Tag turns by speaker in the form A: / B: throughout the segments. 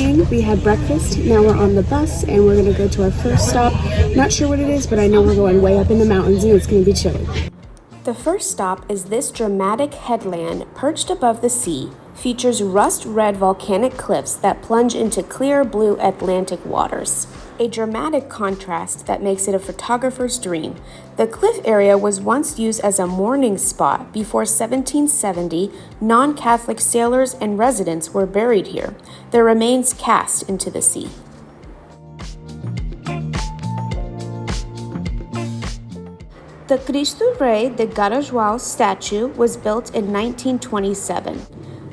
A: morning, we had breakfast, now we're on the bus, and we're gonna go to our first stop. Not sure what it is, but I know we're going way up in the mountains, and it's gonna be chilly.
B: The first stop is this dramatic headland perched above the sea, features rust-red volcanic cliffs that plunge into clear blue Atlantic waters. A dramatic contrast that makes it a photographer's dream. The cliff area was once used as a mooring spot before 1770. Non-Catholic sailors and residents were buried here, their remains cast into the sea. The Cristo Rei de Garajau statue was built in 1927.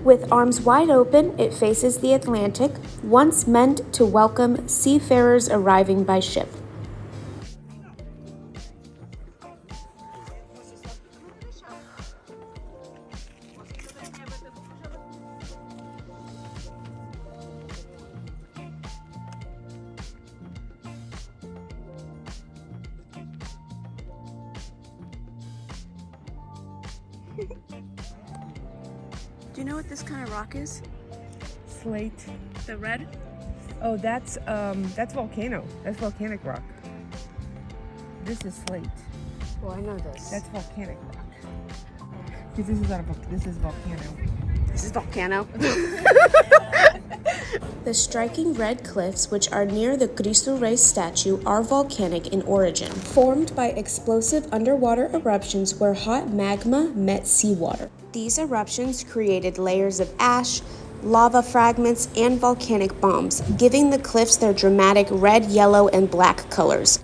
B: With arms wide open, it faces the Atlantic, once meant to welcome seafarers arriving by ship.
A: Do you know what this kind of rock is?
C: Slate.
A: The red?
C: Oh, that's volcano. That's volcanic rock. This is slate.
A: Well, I know this.
C: That's volcanic rock. Because this is not this is volcano.
A: This is volcano.
B: The striking red cliffs, which are near the Cristo Rei statue, are volcanic in origin, formed by explosive underwater eruptions where hot magma met seawater. These eruptions created layers of ash, lava fragments, and volcanic bombs, giving the cliffs their dramatic red, yellow, and black colors.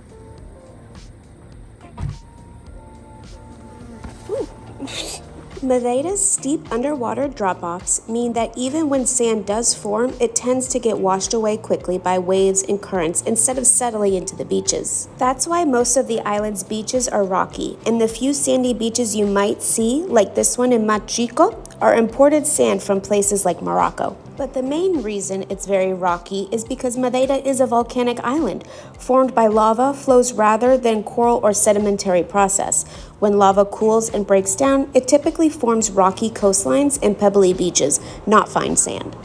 B: Madeira's steep underwater drop-offs mean that even when sand does form, it tends to get washed away quickly by waves and currents instead of settling into the beaches. That's why most of the island's beaches are rocky, and the few sandy beaches you might see, like this one in Pico, are imported sand from places like Morocco. But the main reason it's very rocky is because Madeira is a volcanic island, formed by lava flows rather than coral or sedimentary process. When lava cools and breaks down, it typically forms rocky coastlines and pebbly beaches, not fine sand.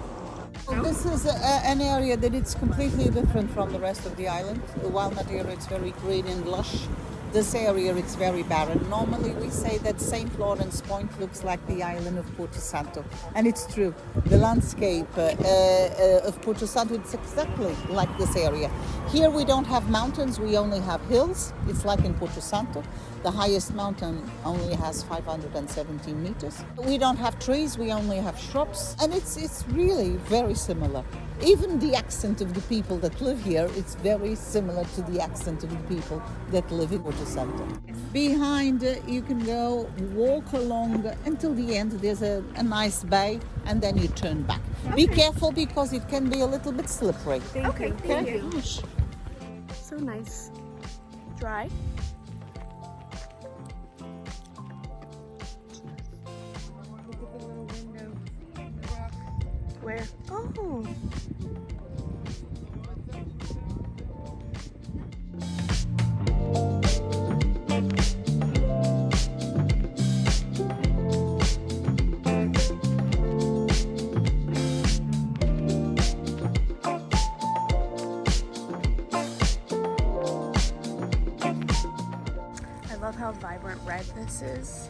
D: This is an area that it's completely different from the rest of the island. While Madeira it's very green and lush, this area it's very barren. Normally we say that St. Lawrence Point looks like the island of Porto Santo, and it's true. The landscape of Porto Santo it's exactly like this area. Here we don't have mountains, we only have hills. It's like in Porto Santo. The highest mountain only has 517 meters. We don't have trees, we only have shrubs, and it's really very similar. Even the accent of the people that live here, it's very similar to the accent of the people that live in Porto Santo. Behind, you can go walk along until the end. There's a nice bay, and then you turn back. Okay. Be careful because it can be a little bit slippery.
A: Thank you. So nice. Dry. Where? Oh. I love how vibrant red this is.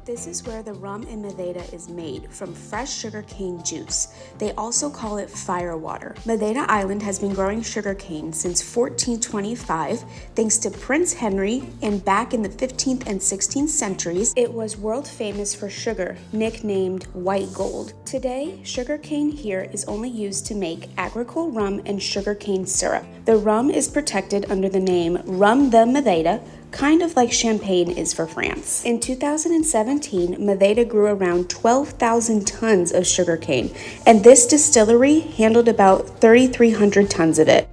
A: This is where the rum in Madeira is made, from fresh sugarcane juice. They also call it firewater. Madeira Island has been growing sugarcane since 1425, thanks to Prince Henry, and back in the 15th and 16th centuries, it was world famous for sugar, nicknamed white gold. Today, sugarcane here is only used to make agricole rum and sugarcane syrup. The rum is protected under the name Rum de Madeira, kind of like champagne is for France. In 2017, Madeira grew around 12,000 tons of sugarcane, and this distillery handled about 3,300 tons of it.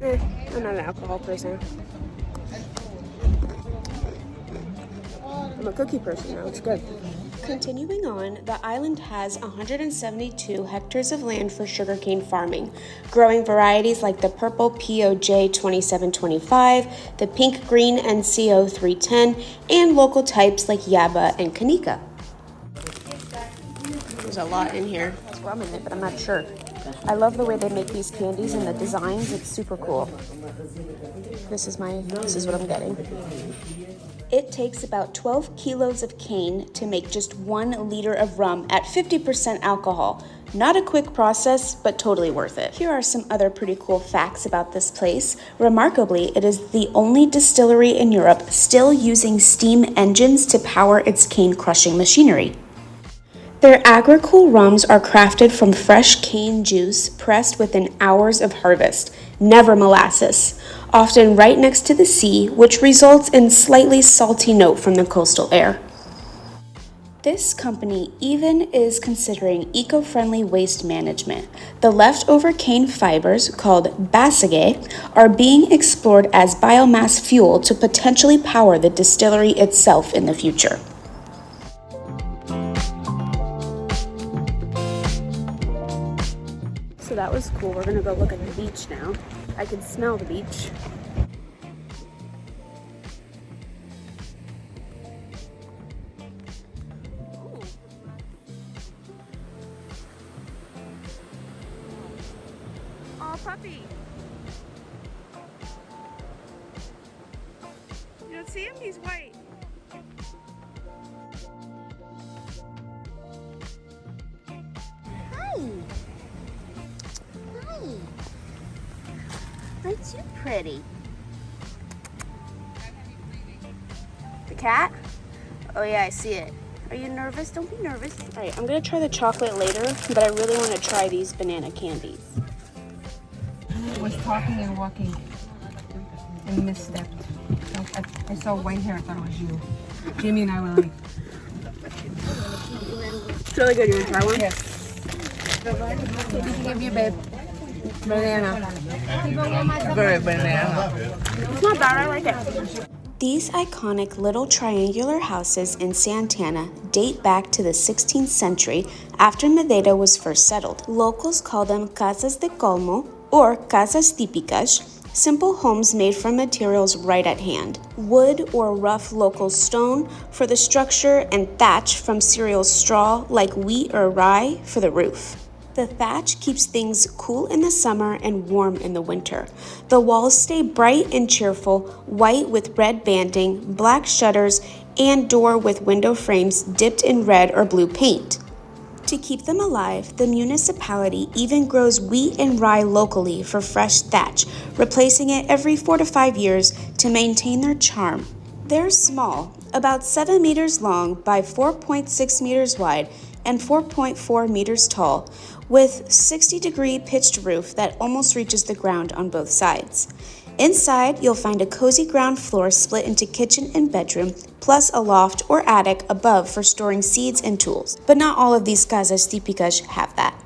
A: I'm not an alcohol person.
C: I'm a cookie person now. It's good.
B: Continuing on, the island has 172 hectares of land for sugarcane farming, growing varieties like the purple POJ 2725, the pink green NCO 310, and local types like Yaba and Kanika. There's a lot in here. There's rum in it, but I'm not sure. I love the way they make these candies and the designs. It's super cool. This is what I'm getting. It takes about 12 kilos of cane to make just 1 liter of rum at 50% alcohol. Not a quick process, but totally worth it. Here are some other pretty cool facts about this place. Remarkably, it is the only distillery in Europe still using steam engines to power its cane crushing machinery. Their agri-cool rums are crafted from fresh cane juice pressed within hours of harvest, never molasses, often right next to the sea, which results in slightly salty note from the coastal air. This company even is considering eco-friendly waste management. The leftover cane fibers, called basage, are being explored as biomass fuel to potentially power the distillery itself in the future.
C: So that was cool. We're gonna go look at the beach now. I can smell the beach. Oh, puppy. You don't see him? He's white.
B: Aren't you pretty? The cat? Oh yeah, I see it. Are you nervous? Don't be nervous. All right, I'm gonna try the chocolate later, but I really want to try these banana candies.
C: I was talking and walking and misstepped. I saw white hair, I thought it was you. Jimmy and I were like, it's really good. You want to try one? Yes. Give you, babe. Banana. Very banana. It's not bad, I like it.
B: These iconic little triangular houses in Santana date back to the 16th century after Madeira was first settled. Locals call them Casas de Colmo or Casas Típicas, simple homes made from materials right at hand. Wood or rough local stone for the structure and thatch from cereal straw like wheat or rye for the roof. The thatch keeps things cool in the summer and warm in the winter. The walls stay bright and cheerful, white with red banding, black shutters, and door with window frames dipped in red or blue paint. To keep them alive, the municipality even grows wheat and rye locally for fresh thatch, replacing it every 4 to 5 years to maintain their charm. They're small, about 7 meters long by 4.6 meters wide and 4.4 meters tall, with 60-degree pitched roof that almost reaches the ground on both sides. Inside, you'll find a cozy ground floor split into kitchen and bedroom, plus a loft or attic above for storing seeds and tools. But not all of these casas típicas have that.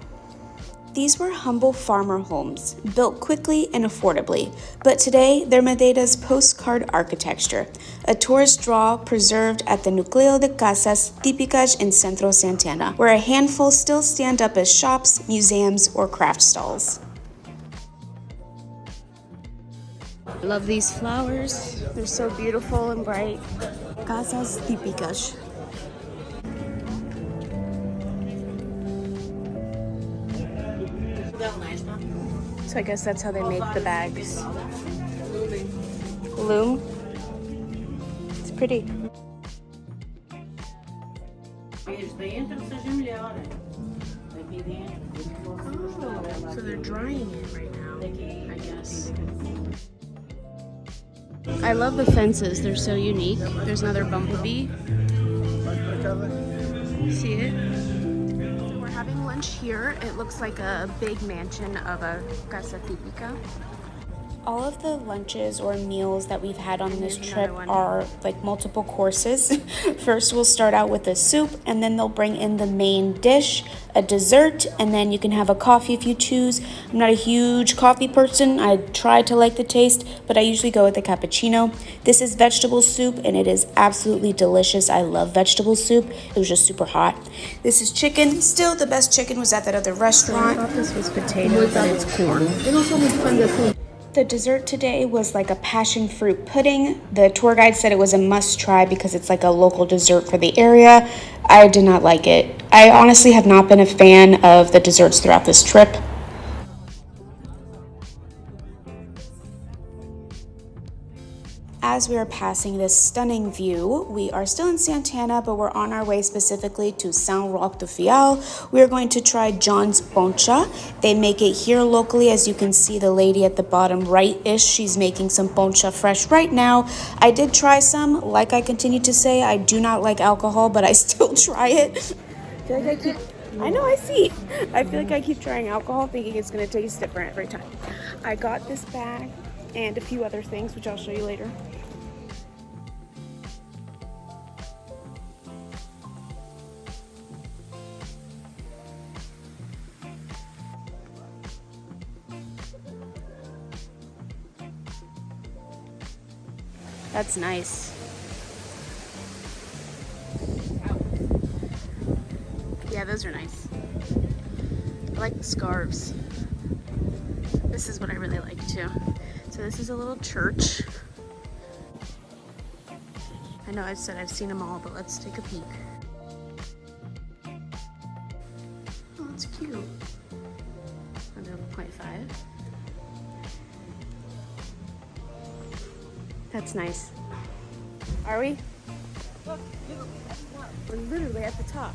B: These were humble farmer homes, built quickly and affordably, but today they're Madeira's postcard architecture, a tourist draw preserved at the Núcleo de Casas Típicas in Centro Santana, where a handful still stand up as shops, museums, or craft stalls. I love these flowers. They're so beautiful and bright. Casas Típicas. So I guess that's how they make the bags. Loom. It's pretty. Oh, so they're drying it right now, I guess. I love the fences. They're so unique. There's another bumblebee. See it? Having lunch here. It looks like a big mansion of a casa típica.
A: All of the lunches or meals that we've had on this trip are like multiple courses. First, we'll start out with a soup, and then they'll bring in the main dish, a dessert, and then you can have a coffee if you choose. I'm not a huge coffee person. I try to like the taste, but I usually go with the cappuccino. This is vegetable soup, and it is absolutely delicious. I love vegetable soup. It was just super hot. This is chicken. Still, the best chicken was at that other restaurant.
C: I thought this was potato, but it's corn.
A: The dessert today was like a passion fruit pudding. The tour guide said it was a must try because it's like a local dessert for the area. I did not like it. I honestly have not been a fan of the desserts throughout this trip. As we are passing this stunning view, we are still in Santana, but we're on our way specifically to São Roque do Faial. We are going to try John's Poncha. They make it here locally. As you can see, the lady at the bottom right-ish, she's making some Poncha fresh right now. I did try some. Like I continue to say, I do not like alcohol, but I still try it. I feel like I feel like I keep trying alcohol thinking it's going to taste different every time. I got this bag and a few other things, which I'll show you later. That's nice. Yeah, those are nice. I like the scarves. This is what I really like too. So this is a little church. I know I said I've seen them all, but let's take a peek. Oh, that's cute. Under 0.5. That's nice. Are we? We're literally at the top.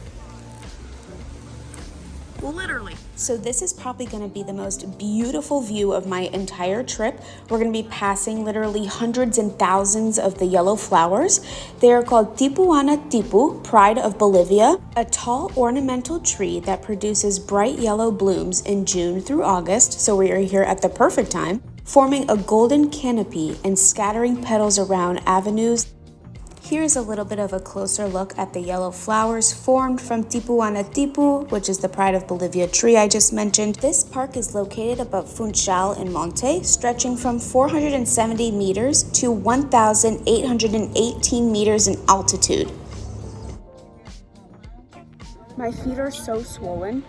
A: Literally. So this is probably going to be the most beautiful view of my entire trip. We're going to be passing literally hundreds and thousands of the yellow flowers. They are called Tipuana tipu, pride of Bolivia, a tall ornamental tree that produces bright yellow blooms in June through August. So we are here at the perfect time, forming a golden canopy and scattering petals around avenues. Here's a little bit of a closer look at the yellow flowers formed from Tipuana tipu, which is the pride of Bolivia tree I just mentioned. This park is located above Funchal in Monte, stretching from 470 meters to 1,818 meters in altitude. My feet are so swollen.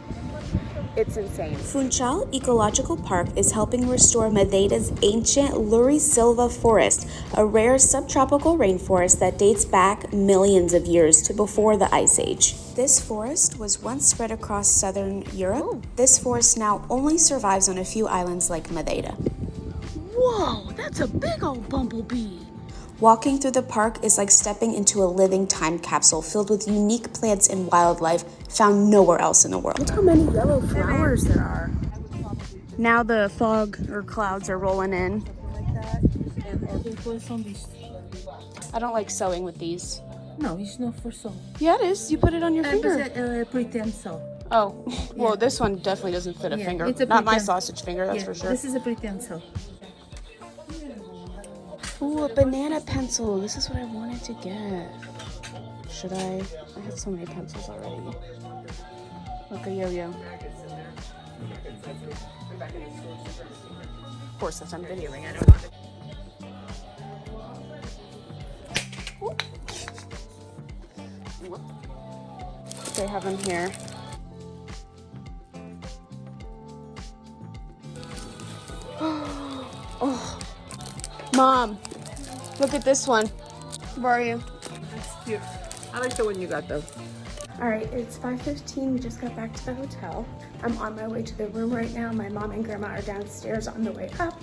A: It's insane. Funchal Ecological Park is helping restore Madeira's ancient Lurisilva forest, a rare subtropical rainforest that dates back millions of years to before the Ice Age. This forest was once spread across southern Europe. This forest now only survives on a few islands like Madeira. Whoa, that's a big old bumblebee. Walking through the park is like stepping into a living time capsule filled with unique plants and wildlife found nowhere else in the world. Look how many yellow flowers there are. Now the fog or clouds are rolling in. I don't like sewing with these.
C: No, it's not for sew.
A: Yeah, it is. You put it on your finger.
C: Pretend sew.
A: Oh, well, this one definitely doesn't fit a finger.
C: It's a
A: Not my
C: pretend.
A: sausage finger, that's for sure.
C: This is a pretend sew.
A: Ooh, a banana pencil. This is what I wanted to get. Should I? I have so many pencils already. Look, a yo-yo. Of course, since I'm videoing, I don't want it. They have them here. Oh, Mom, look at this one. Where are you?
C: That's cute. I like the one you got though.
A: All right, it's 5:15. We just got back to the hotel. I'm on my way to the room right now. My mom and grandma are downstairs on the way up.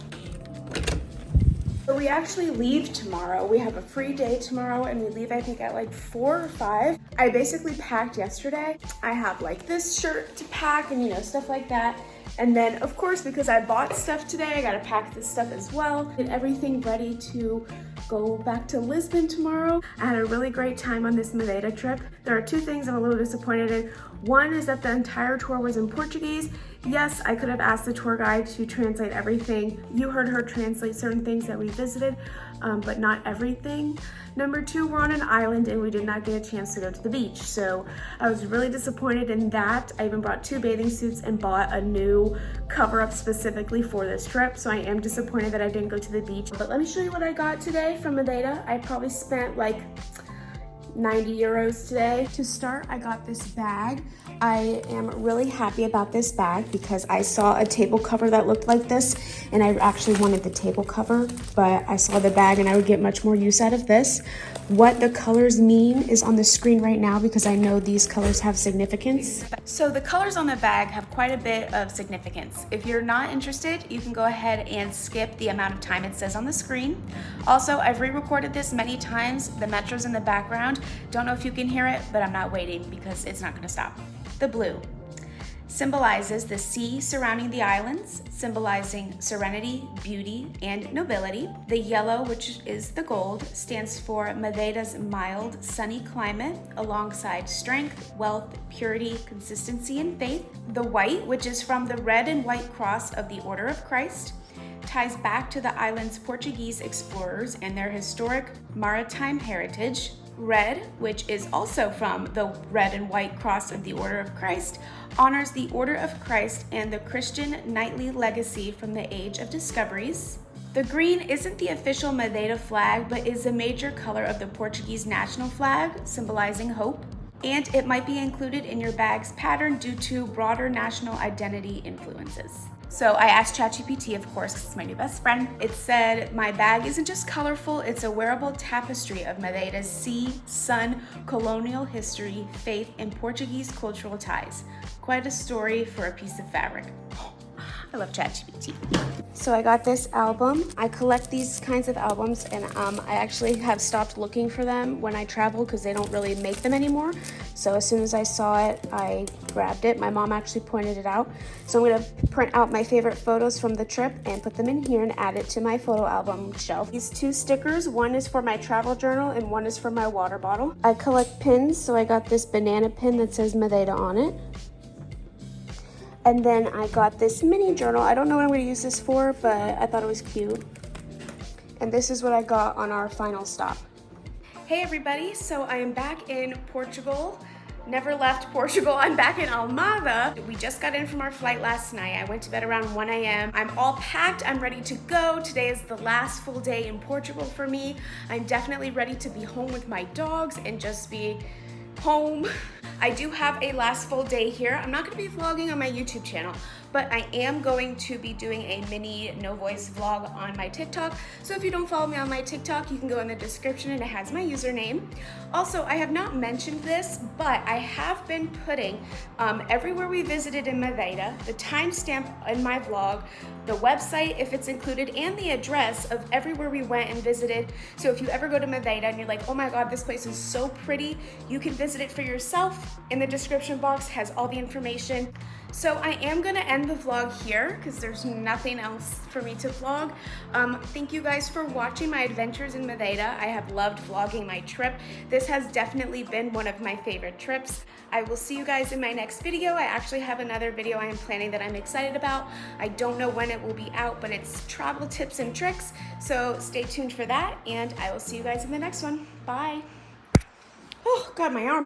A: So we actually leave tomorrow. We have a free day tomorrow and we leave I think at like 4 or 5. I basically packed yesterday. I have like this shirt to pack and stuff like that. And then of course, because I bought stuff today, I gotta pack this stuff as well. Get everything ready to go back to Lisbon tomorrow. I had a really great time on this Madeira trip. There are two things I'm a little disappointed in. One is that the entire tour was in Portuguese. Yes, I could have asked the tour guide to translate everything. You heard her translate certain things that we visited, but not everything. Number two, we're on an island and we did not get a chance to go to the beach. So I was really disappointed in that. I even brought 2 bathing suits and bought a new cover up specifically for this trip. So I am disappointed that I didn't go to the beach. But let me show you what I got today from Madeira. I probably spent like 90 euros today. To start, I got this bag. I am really happy about this bag because I saw a table cover that looked like this and I actually wanted the table cover, but I saw the bag and I would get much more use out of this. What the colors mean is on the screen right now because I know these colors have significance. So the colors on the bag have quite a bit of significance. If you're not interested, you can go ahead and skip the amount of time it says on the screen. Also, I've re-recorded this many times. The metro's in the background. Don't know if you can hear it, but I'm not waiting because it's not gonna stop. The blue symbolizes the sea surrounding the islands, symbolizing serenity, beauty, and nobility. The yellow, which is the gold, stands for Madeira's mild, sunny climate, alongside strength, wealth, purity, consistency, and faith. The white, which is from the red and white cross of the Order of Christ, ties back to the island's Portuguese explorers and their historic maritime heritage. Red, which is also from the red and white cross of the Order of Christ, honors the Order of Christ and the Christian knightly legacy from the Age of Discoveries. The green isn't the official Madeira flag, but is a major color of the Portuguese national flag, symbolizing hope. And it might be included in your bag's pattern due to broader national identity influences. So I asked ChatGPT, of course, because it's my new best friend. It said, my bag isn't just colorful, it's a wearable tapestry of Madeira's sea, sun, colonial history, faith, and Portuguese cultural ties. Quite a story for a piece of fabric. I love ChatGPT. So I got this album. I collect these kinds of albums and I actually have stopped looking for them when I travel because they don't really make them anymore. So as soon as I saw it, I grabbed it. My mom actually pointed it out. So I'm gonna print out my favorite photos from the trip and put them in here and add it to my photo album shelf. These 2 stickers, one is for my travel journal and one is for my water bottle. I collect pins, so I got this banana pin that says Madeira on it. And then I got this mini journal. I don't know what I'm gonna use this for, but I thought it was cute. And this is what I got on our final stop. Hey everybody, so I am back in Portugal. Never left Portugal, I'm back in Almada. We just got in from our flight last night. I went to bed around 1 a.m. I'm all packed, I'm ready to go. Today is the last full day in Portugal for me. I'm definitely ready to be home with my dogs and just be home. I do have a last full day here. I'm not gonna be vlogging on my YouTube channel, but I am going to be doing a mini no voice vlog on my TikTok. So if you don't follow me on my TikTok, you can go in the description and it has my username. Also, I have not mentioned this, but I have been putting everywhere we visited in Madeira, the timestamp in my vlog, the website if it's included, and the address of everywhere we went and visited. So if you ever go to Madeira and you're like, oh my God, this place is so pretty, you can visit it for yourself. In the description box has all the information. So I am gonna end the vlog here because there's nothing else for me to vlog. Thank you guys for watching my adventures in Madeira. I have loved vlogging my trip. This has definitely been one of my favorite trips. I will see you guys in my next video. I actually have another video I am planning that I'm excited about. I don't know when it will be out, but it's travel tips and tricks. So stay tuned for that and I will see you guys in the next one. Bye. Oh God, my arm.